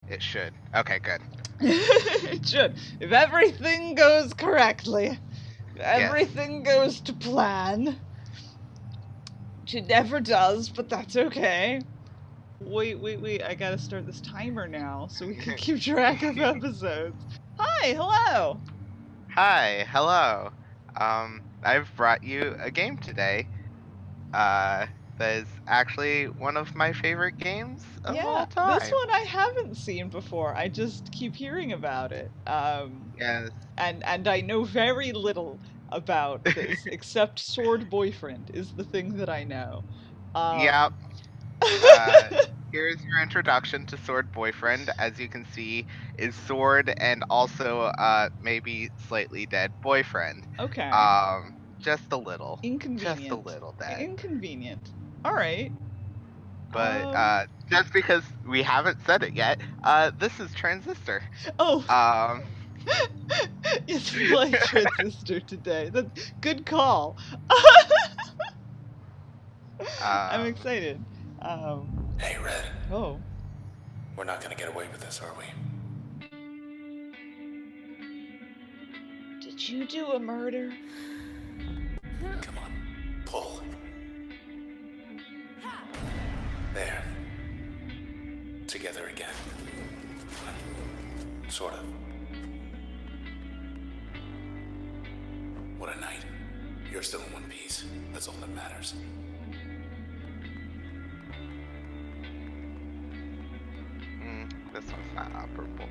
It should. Okay, good. It should. If everything goes correctly, if everything goes to plan. Which it never does, but that's okay. Wait, I gotta start this timer now so we can keep track of episodes. Hi, hello! Hi, hello. I've brought you a game today. That is actually one of my favorite games of all time. This one I haven't seen before. I just keep hearing about it. Yes. And I know very little about this, except Sword Boyfriend is the thing that I know. Yep. Here's your introduction to Sword Boyfriend. As you can see, is Sword and also maybe slightly dead boyfriend. Okay. Just a little. Inconvenient. Just a little dead. Inconvenient. Alright. But just because we haven't said it yet, this is Transistor. Oh. Yes, we playing Transistor today. That's good call. I'm excited. Hey, Red. Oh. We're not gonna get away with this, are we? Did you do a murder? Come on, pull. There. Together again. Sort of. What a night. You're still in one piece. That's all that matters. This one's not operable.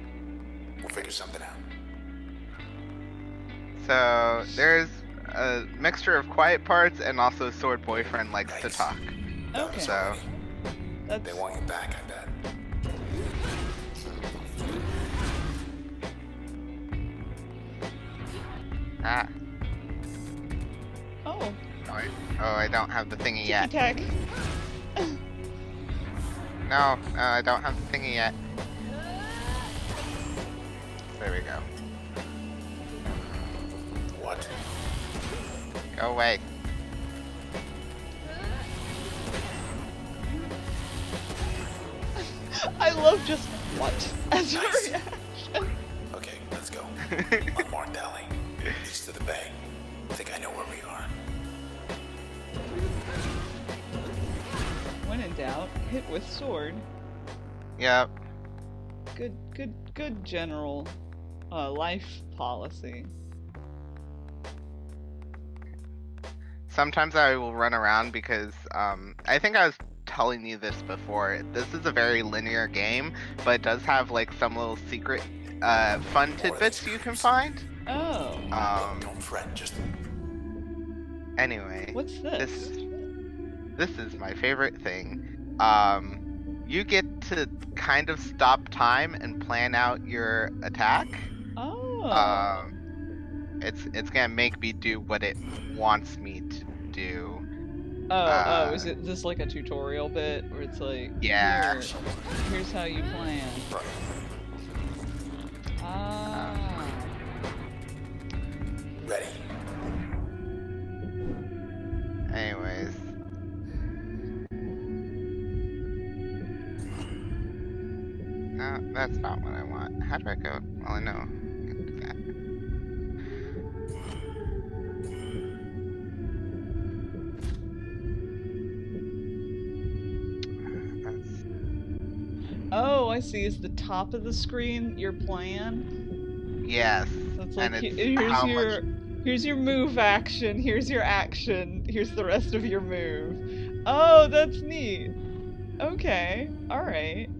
We'll figure something out. So there's a mixture of quiet parts and also Sword Boyfriend likes to talk. Okay. So They want you back, I bet. Oh. I don't have the thingy yet. Tag. No, I don't have the thingy yet. There we go. What? Go away. I love just what as your reaction. Okay, let's go. Unmarked alley. East to the bay. I think I know where we are. When in doubt, hit with sword. Yep. Good general life policy. Sometimes I will run around because I think I was telling you this before. This is a very linear game, but it does have like some little secret fun tidbits you can find. Oh. Don't fret, just... Anyway. What's this? This is my favorite thing. You get to kind of stop time and plan out your attack. Oh. It's gonna make me do what it wants me to do. Is it this like a tutorial bit where it's like, yeah, here's how you plan. Ready. Anyways. No, that's not what I want. How do I go? Well, I know. I can do that. Oh, I see. Is the top of the screen your plan? Yes. That's like, here's your move action, here's your action, here's the rest of your move. Oh, that's neat. Okay, alright.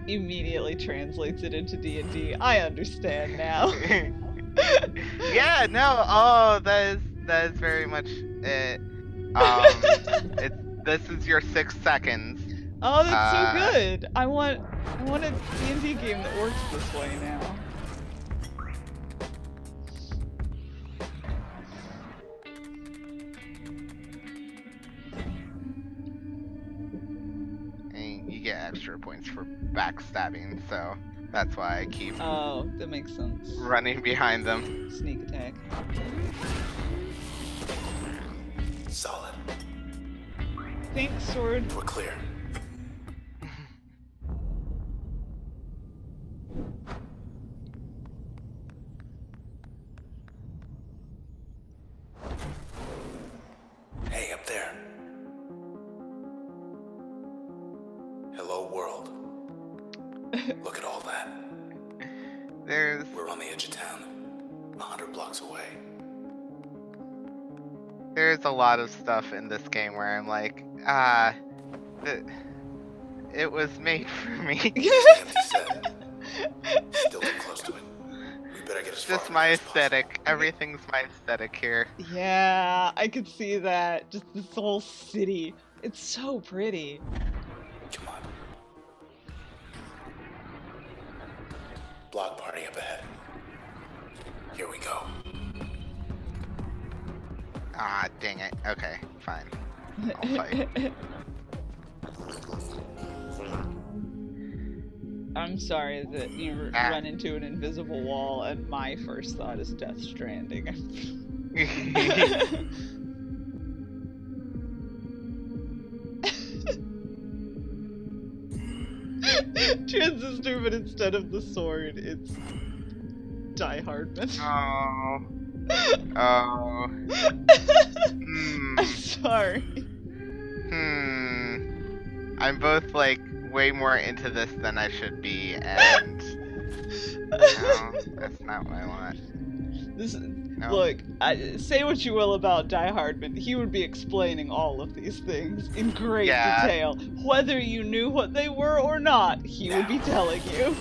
Immediately translates it into D&D. I understand now. Yeah, no, that is very much it. This is your 6 seconds. Oh, that's so good. I want a D&D game that works this way now. And you get extra points for backstabbing, so that's why I keep that makes sense. running behind them. Sneak attack. Solid. Thanks, sword. We're clear. Look at all that. We're on the edge of town, 100 blocks away. There's a lot of stuff in this game where I'm like, it was made for me. The empty set. Still too close to it. We better get as far Just from my here as possible. aesthetic. Everything's my aesthetic here. Yeah, I could see that. Just this whole city. It's so pretty. Come on. Block party up ahead. Here we go. Ah, dang it. Okay, fine. I'll fight. I'm sorry that you run into an invisible wall, and my first thought is Death Stranding. Transistor, but instead of the sword, it's Die Hardman. Oh. Oh. I'm sorry. I'm both like way more into this than I should be, and no, that's not what I want. This No. Look, say what you will about Die Hardman, he would be explaining all of these things in great detail. Whether you knew what they were or not, he would be telling you.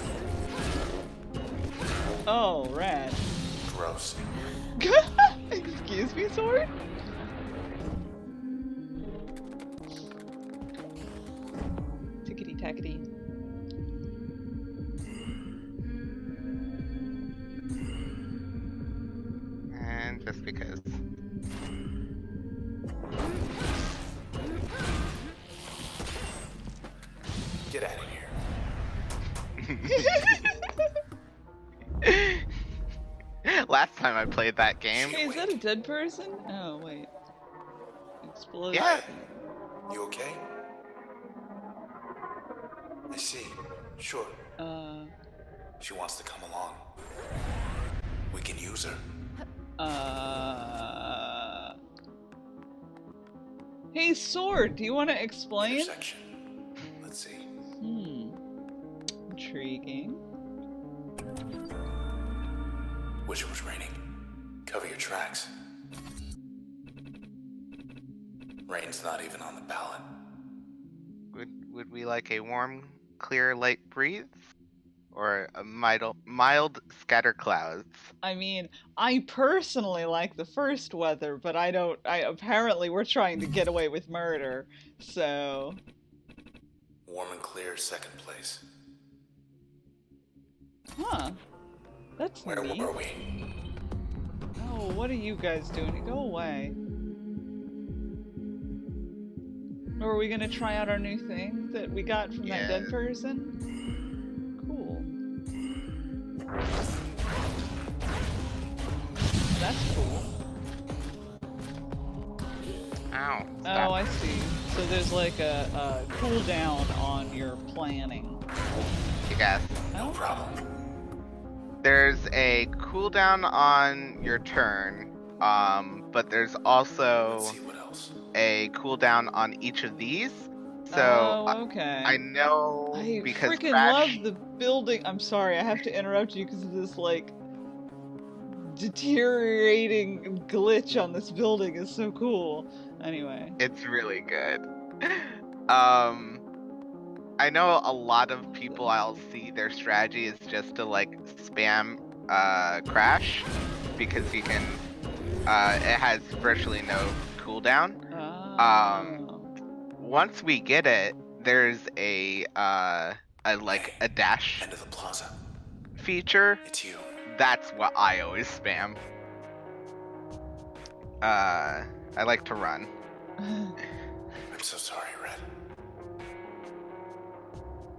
Oh, rad. Gross. Excuse me, sword? Tickety-tackety. And just because. Get out of here. Last time I played that game. Hey, is that a dead person? Oh, wait. Explosion. Yeah. You okay? I see. Sure. She wants to come along. We can use her. Hey, Sword, do you want to explain? Intersection. Let's see. Intriguing. Wish it was raining. Cover your tracks. Rain's not even on the ballot. Would we like a warm, clear, light breeze? Or a mild scatter clouds? I mean, I personally like the first weather, but apparently we're trying to get away with murder, so... Warm and clear, second place. Huh. That's Where neat. were we? Oh, what are you guys doing? Go away. Or are we gonna try out our new thing that we got from that dead person? Cool. That's cool. Ow. Oh, I see. So there's like a cooldown on your planning. Yes. No problem. There's a cooldown on your turn, but there's also Let's see what else. a cooldown on each of these. So oh, okay. I know I because freaking Crash... love the building. I'm sorry, I have to interrupt you because of this like deteriorating glitch on this building is so cool. Anyway. It's really good. I know a lot of people I'll see their strategy is just to like spam Crash because you can it has virtually no cooldown. Once we get it, there's a dash End of the plaza. feature. It's you. That's what I always spam. I like to run. I'm so sorry, Red.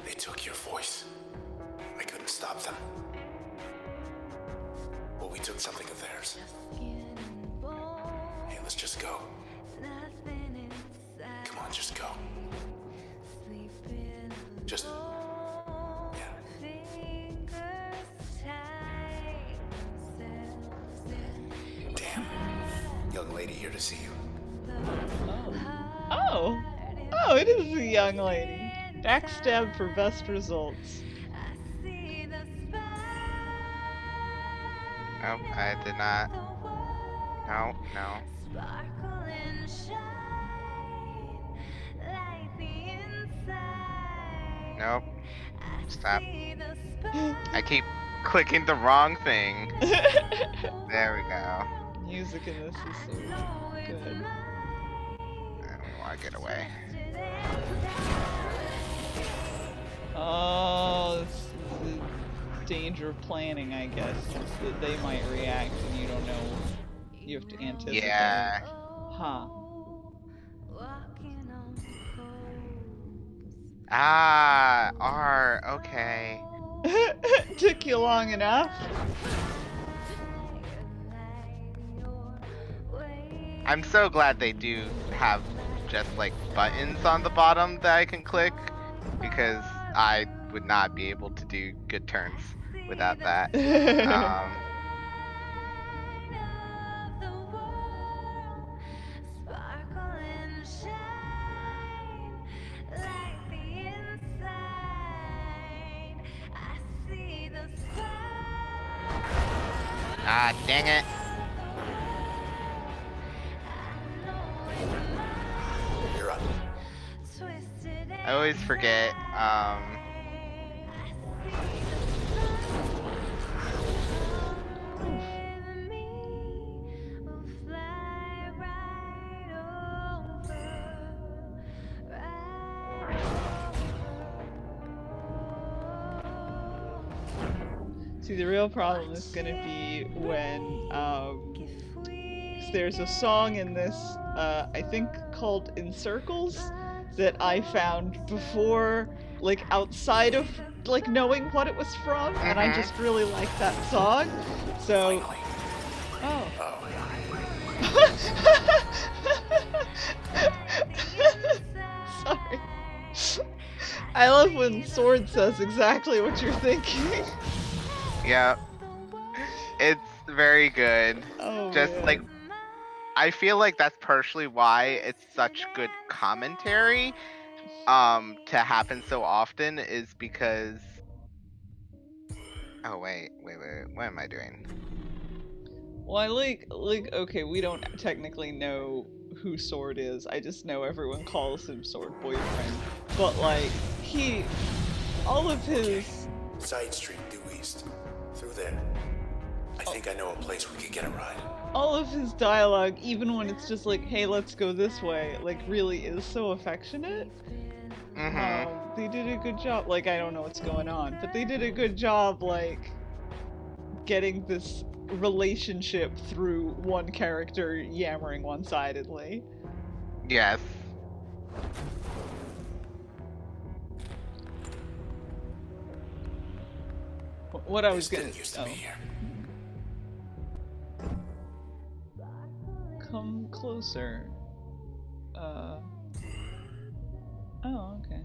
They took your voice. I couldn't stop them. But we took something of theirs. Hey, let's just go. Come on, just go. Just... yeah. Damn. Young lady here to see you. Oh, it is a young lady. Backstab for best results. Nope, I did not. No, no. Nope. Stop. I keep clicking the wrong thing. There we go. Music in this is so good. And we want to get away. Oh, this is the danger of planning, I guess. Is that they might react and you don't know. You have to anticipate. Yeah. Huh. Ah, R. Okay. Took you long enough. I'm so glad they do have just like buttons on the bottom that I can click, because I would not be able to do good turns without that. Ah, dang it. You're up. I always forget. See, the real problem is gonna be when, there's a song in this, I think called In Circles, that I found before, like, outside of, like, knowing what it was from, and I just really like that song, so... Finally. Oh. Sorry. I love when Sword says exactly what you're thinking. Yeah. It's very good. Oh, Just man. like, I feel like that's partially why it's such good commentary to happen so often, is because wait, what am I doing? Well, I like, okay, we don't technically know who Sword is. I just know everyone calls him Sword Boyfriend. But, like, all of his... Side street due east. Through there. I think I know a place we could get a ride. All of his dialogue, even when it's just like, hey, let's go this way, like, really is so affectionate. They did a good job. Like, I don't know what's going on, but they did a good job, like, getting this relationship through one character yammering one-sidedly. Yes. What I was This gonna... didn't used to be here. Come closer. Oh, okay.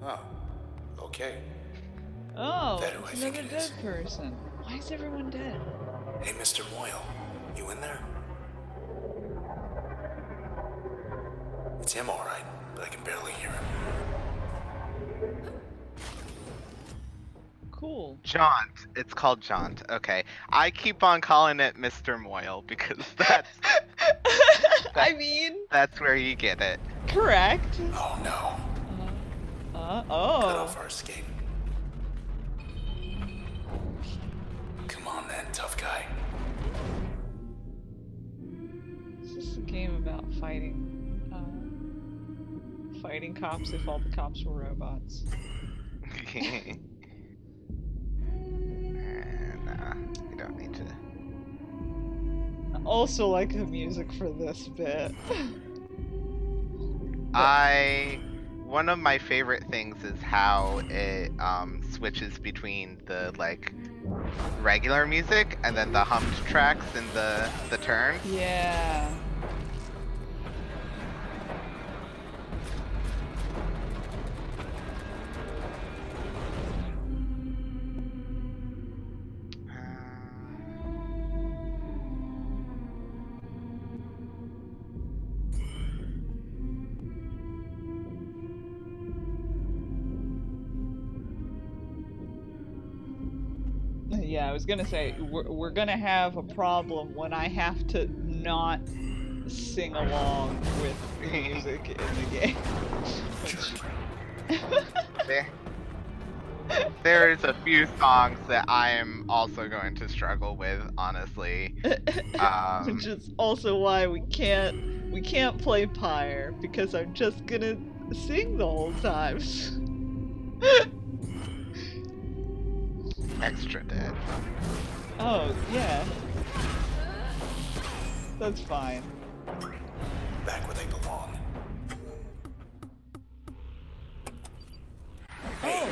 Oh, okay. Oh, That who I it's think another it dead is. person. Why is everyone dead? Hey, Mr. Moyle, you in there? It's him, all right, but I can barely hear him. Cool. Jaunt. It's called Jaunt. Okay. I keep on calling it Mr. Moyle because that's I mean... that's where you get it. Correct. Oh, no. Cut Oh. off our escape. Come on then, tough guy. Is this a game about fighting cops if all the cops were robots? You don't need to. I also like the music for this bit. One of my favorite things is how it switches between the like regular music and then the hummed tracks in the turn. Yeah. Yeah, I was gonna say, we're gonna have a problem when I have to not sing along with the music in the game. There's a few songs that I am also going to struggle with, honestly. Which is also why we can't play Pyre, because I'm just gonna sing the whole time. Extra dead. Oh, yeah. That's fine. Back where they belong. Oh!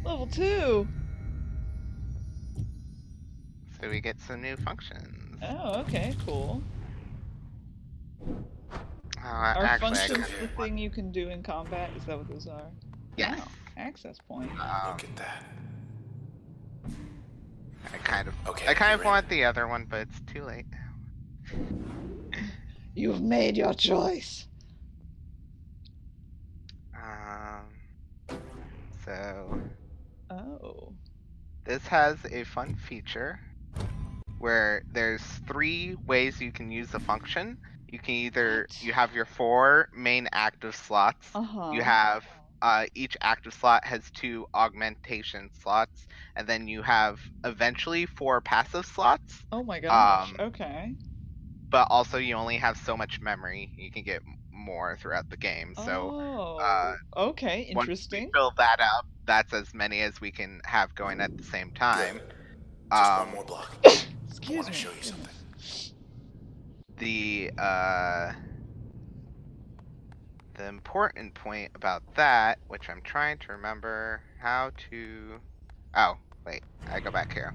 Level 2! So we get some new functions. Oh, okay, cool. Are Actually, functions the thing you can do in combat? Is that what those are? Yes. Oh, access point. Look at that. I kind of Okay, want the other one, but it's too late. You've made your choice. So Oh. this has a fun feature where there's 3 ways you can use a function. You can either you have your 4 main active slots. You have each active slot has 2 augmentation slots, and then you have eventually 4 passive slots. Oh my gosh. Okay. But also you only have so much memory. You can get more throughout the game. So okay, once we interesting. fill that up, that's as many as we can have going at the same time. Good. Just one more block. Excuse I want to me. show you something. The important point about that, which I'm trying to remember how to. Oh, wait, I go back here.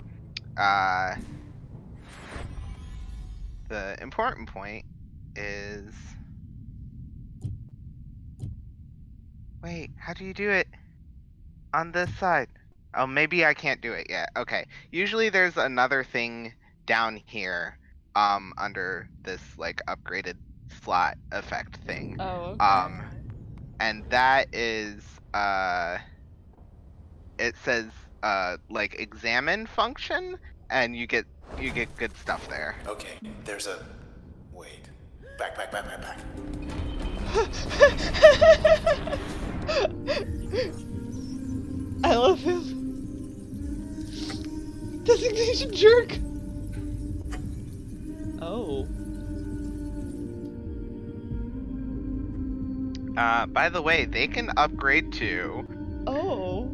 The important point is. Wait, how do you do it? On this side. Oh, maybe I can't do it yet. Okay. Usually there's another thing down here, under this like upgraded slot effect thing. Oh, okay. And that is it says like examine function, and you get good stuff there. Okay, there's a... Wait. Back. I love him. Designation jerk. Oh. By the way, they can upgrade to. Oh.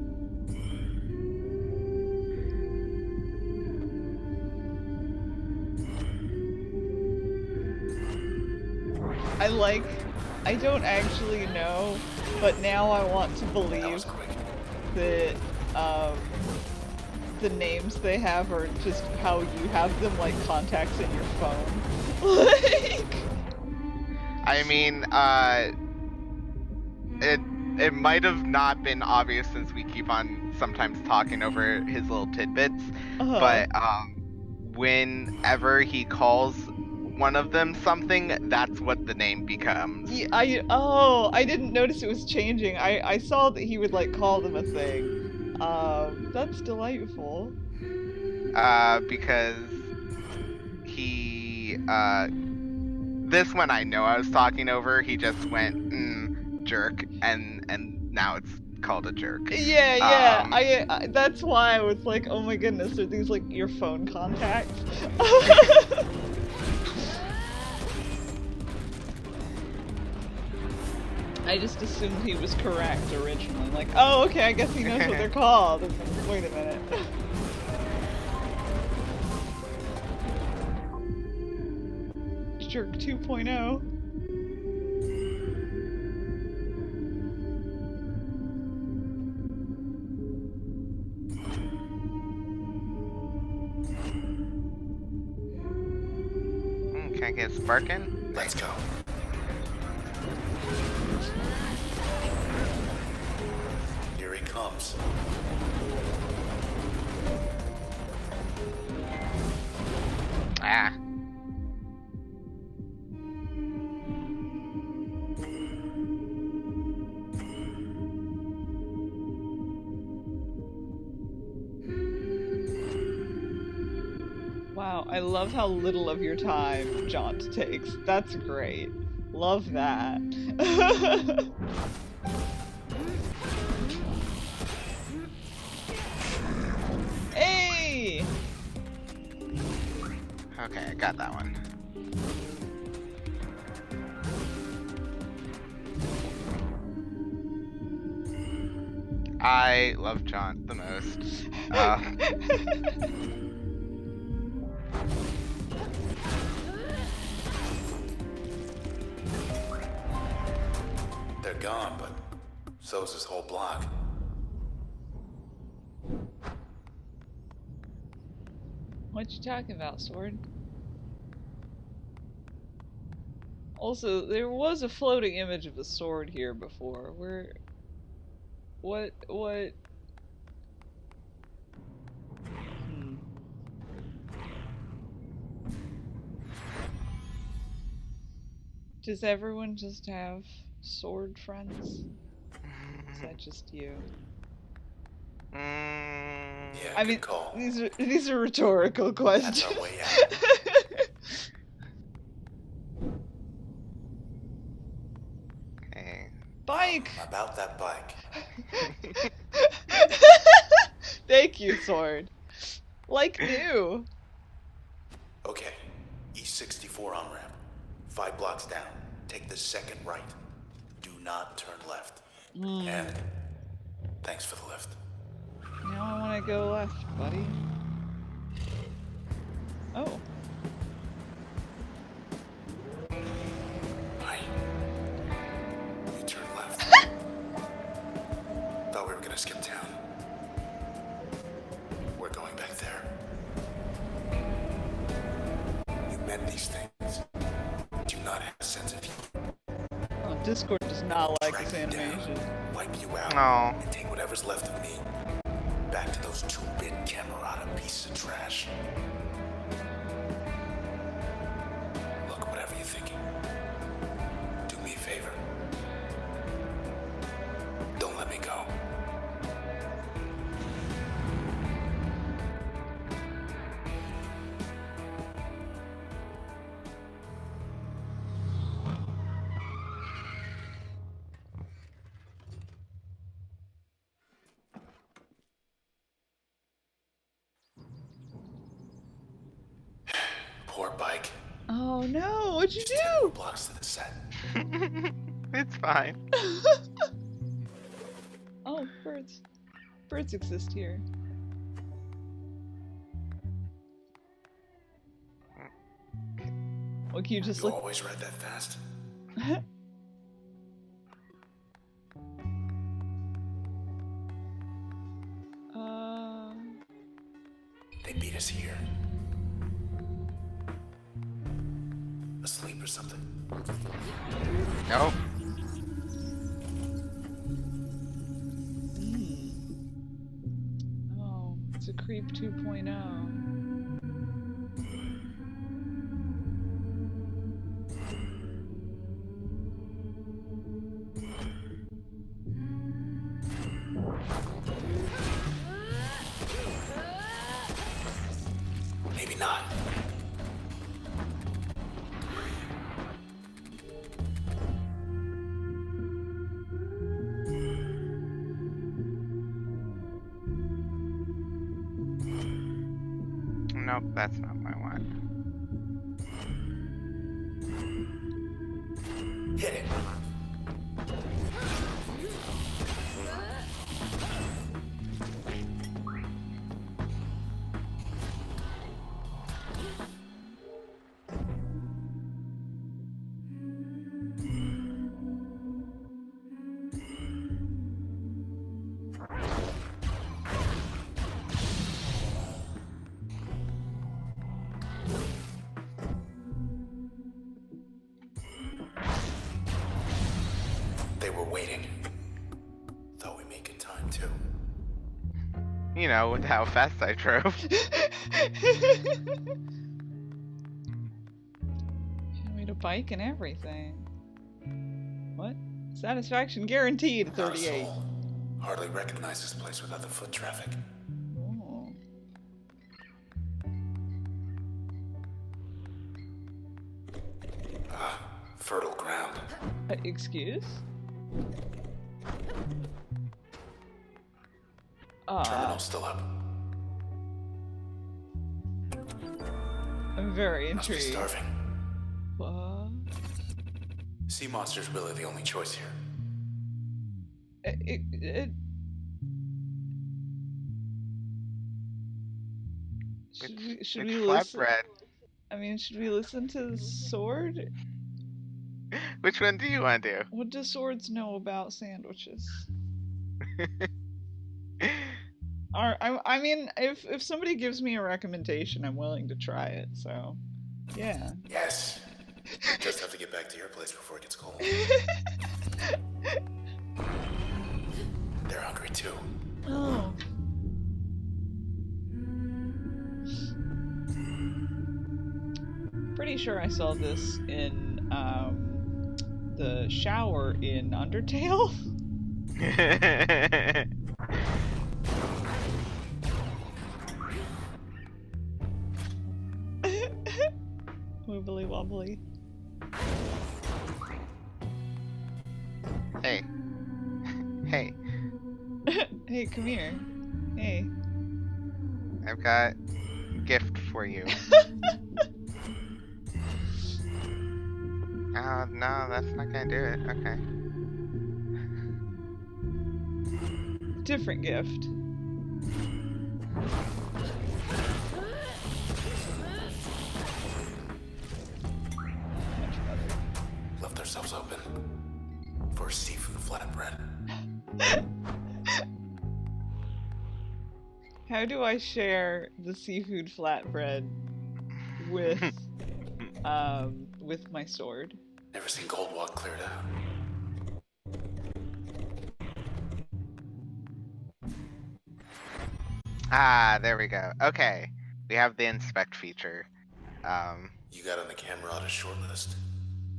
I don't actually know, but now I want to believe that the names they have are just how you have them, like contacts in your phone. Like, I mean, it might have not been obvious since we keep on sometimes talking over his little tidbits, but whenever he calls one of them something, that's what the name becomes. yeah, I didn't notice it was changing. I saw that he would like call them a thing. That's delightful. Because he this one I know I was talking over, he just went jerk, and now it's called a jerk. Yeah. I that's why I was like, oh my goodness, are these like your phone contacts? I just assumed he was correct originally. Like, oh, okay, I guess he knows what they're called. Wait a minute. Jerk 2.0. Can I get sparking? Let's go. Here he comes. Ah. I love how little of your time Jaunt takes. That's great. Love that. Hey! Okay, I got that one. I love Jaunt the most. They're gone, but so's this whole block. What you talking about, Sword? Also, there was a floating image of a sword here before. What? Does everyone just have sword friends? Is that just you? Yeah, I good mean, call. these are rhetorical questions. That's our way out. Okay. Bike! About that bike. Thank you, Sword. Like new. Okay, East 64 on ramp. 5 blocks down. Take the second right. Do not turn left. And thanks for the lift. Now I want to go left, buddy. Oh. Hi. You turn left. Thought we were gonna skip town. We're going back there. You meant these things. Do not have a sense of humor. Oh, Discord does not like Track this you down, animation. wipe you out, Oh. and take whatever's left of me back to those 2-bit Camerata pieces of trash. Look, whatever you're thinking, do me a favor. Don't let me go. Poor bike. Oh no, what'd you Just 10 more do? blocks to the set. It's fine. Oh, birds. Birds exist here. Well, can you just You look? always ride that fast? They beat us here. Asleep or something? Nope. Oh, it's a creep 2.0. Maybe not. Nope, that's not my one. Hit it. They were waiting. Thought we made good time too. You know, with how fast I drove. Show me the bike and everything. What? Satisfaction guaranteed. Not a 38. soul. Hardly recognize this place without the foot traffic. Oh. ground. Excuse? Terminal's still up. I'm very Must be intrigued. starving. What? Sea monster's really the only choice here. Should It's we listen? flatbread. I mean, should we listen to the sword? Which one do you want to do? What do swords know about sandwiches? I mean, if somebody gives me a recommendation, I'm willing to try it. So, yeah. Yes. Just have to get back to your place before it gets cold. They're hungry too. Oh. Pretty sure I saw this in the shower in Undertale. Wibbly wobbly. Hey. Hey. Hey, come here. Hey. I've got a gift for you. No, that's not gonna do it. Okay. Different gift. Much better. Left ourselves open for seafood flatbread. How do I share the seafood flatbread with my sword? Never seen Gold Walk cleared out. Ah, there we go. Okay. We have the inspect feature. You got on the camera on a short list.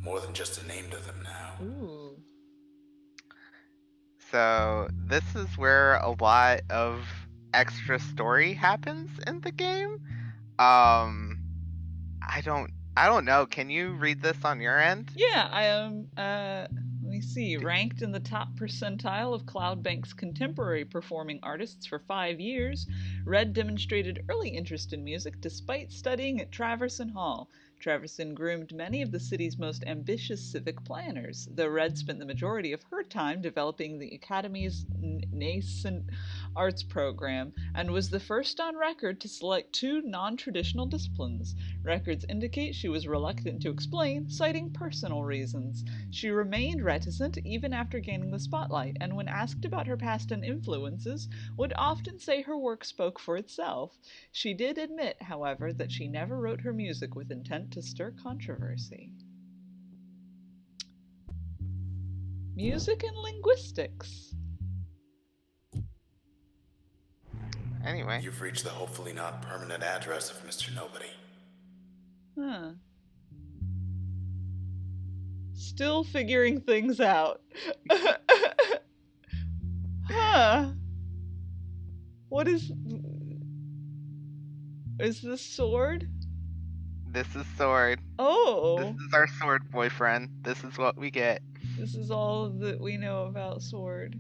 More than just a name to them now. Ooh. So this is where a lot of extra story happens in the game. I don't know. Can you read this on your end? Yeah, I am. Let me see. Ranked in the top percentile of Cloudbank's contemporary performing artists for 5 years, Red demonstrated early interest in music despite studying at Traverson Hall. Traverson groomed many of the city's most ambitious civic planners, though Red spent the majority of her time developing the Academy's nascent arts program and was the first on record to select 2 non-traditional disciplines. Records indicate she was reluctant to explain, citing personal reasons. She remained reticent even after gaining the spotlight, and when asked about her past and influences, would often say her work spoke for itself. She did admit, however, that she never wrote her music with intent to stir controversy. Music and linguistics. Anyway. You've reached the hopefully not permanent address of Mr. Nobody. Huh. Still figuring things out. Huh. What is this sword? This is sword. Oh. This is our sword boyfriend. This is what we get. This is all that we know about Sword.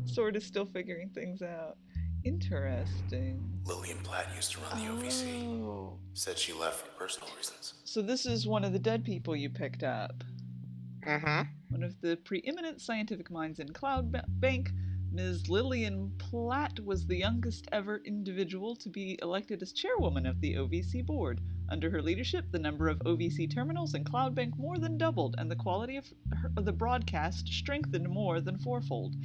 Sword is still figuring things out. Interesting. Lillian Platt used to run the OVC. Said she left for personal reasons. So this is one of the dead people you picked up. Mm-hmm. One of the preeminent scientific minds in Cloudbank, Ms. Lillian Platt was the youngest ever individual to be elected as chairwoman of the OVC board. Under her leadership, the number of OVC terminals in Cloudbank more than doubled, and the quality of the broadcast strengthened more than fourfold.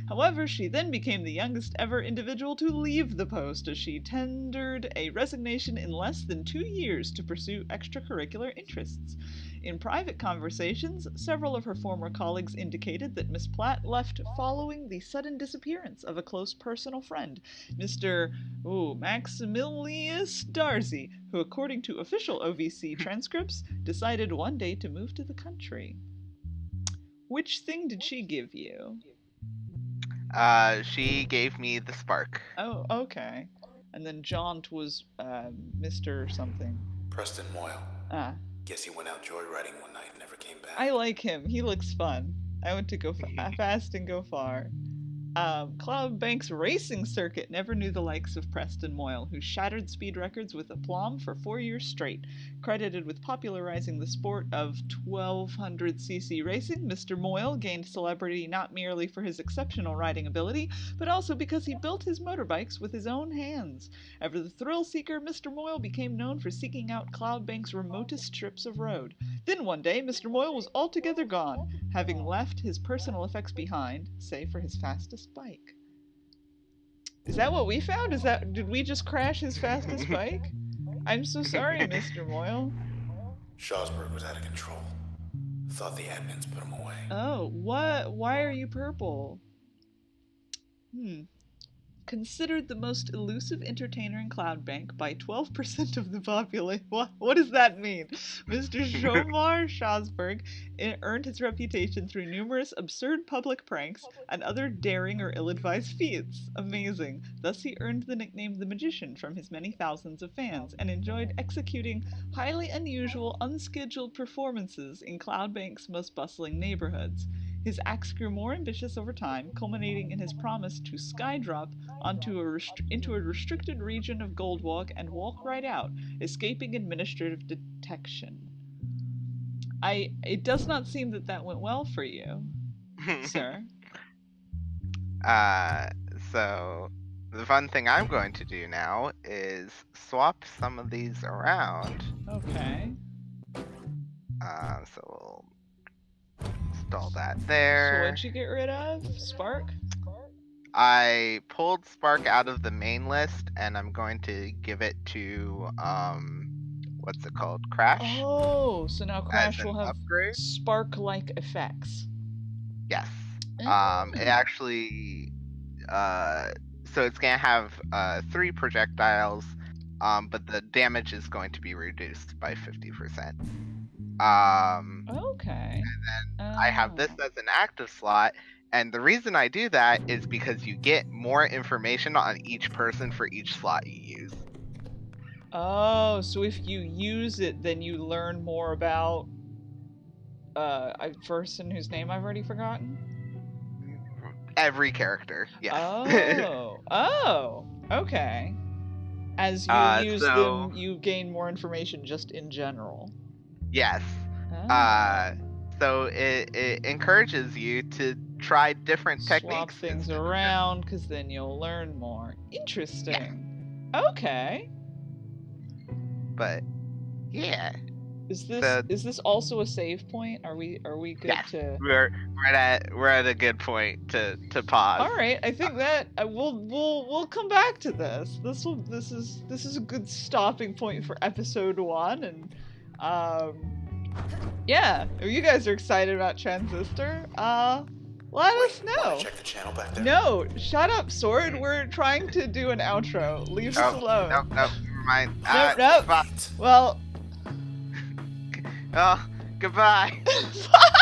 However, she then became the youngest ever individual to leave the post, as she tendered a resignation in less than 2 years to pursue extracurricular interests. In private conversations, several of her former colleagues indicated that Miss Platt left following the sudden disappearance of a close personal friend, Mr. Maximilius Darcy, who, according to official OVC transcripts, decided one day to move to the country. Which thing did she give you? She gave me the spark. Oh, okay. And then Jaunt was Mr. something. Preston Moyle. Ah. Guess he went out joyriding one night and never came back. I like him. He looks fun. I want to go fast and go far. Cloudbank's racing circuit never knew the likes of Preston Moyle, who shattered speed records with aplomb for 4 years straight. Credited with popularizing the sport of 1200cc racing, Mr. Moyle gained celebrity not merely for his exceptional riding ability, but also because he built his motorbikes with his own hands. Ever the thrill-seeker, Mr. Moyle became known for seeking out Cloudbank's remotest strips of road. Then one day, Mr. Moyle was altogether gone, having left his personal effects behind, save for his fastest bike. Is that what we found? Did we just crash his fastest bike? I'm so sorry, Mr. Moyle. Shawsburg was out of control. Thought the admins put him away. Oh, what? Why are you purple? Considered the most elusive entertainer in Cloudbank by 12% of the population. What does that mean? Mr. Shomar Shawsburg earned his reputation through numerous absurd public pranks and other daring or ill-advised feats. Amazing. Thus he earned the nickname The Magician from his many thousands of fans and enjoyed executing highly unusual, unscheduled performances in Cloudbank's most bustling neighborhoods. His acts grew more ambitious over time, culminating in his promise to skydrop into a restricted region of Goldwalk and walk right out, escaping administrative detection. It does not seem that went well for you, sir. So the fun thing I'm going to do now is swap some of these around. Okay. So we'll install that there. So what'd you get rid of? Spark? I pulled Spark out of the main list, and I'm going to give it to what's it called? Crash. Oh, so now Crash will have upgrade. Spark-like effects. Yes. It actually so it's gonna have 3 projectiles, but the damage is going to be reduced by 50%. Okay. And then I have this as an active slot, and the reason I do that is because you get more information on each person for each slot you use. Oh, so if you use it, then you learn more about a person whose name I've already forgotten? Every character, yes. Oh, okay. As you use them, you gain more information just in general. Yes. Oh. So it encourages you to try different techniques. Swap things around, because then you'll learn more. Interesting. Yeah. Okay. But yeah. Is this also a save point? Are we good yes, to? We're at a good point to pause. All right, I think that we'll come back to this. This is a good stopping point for episode 1, and yeah, if you guys are excited about Transistor, let us know. Check the channel back there. No, shut up, Sword. We're trying to do an outro. Leave us alone. No, never mind. No. Well. Oh, goodbye. Bye.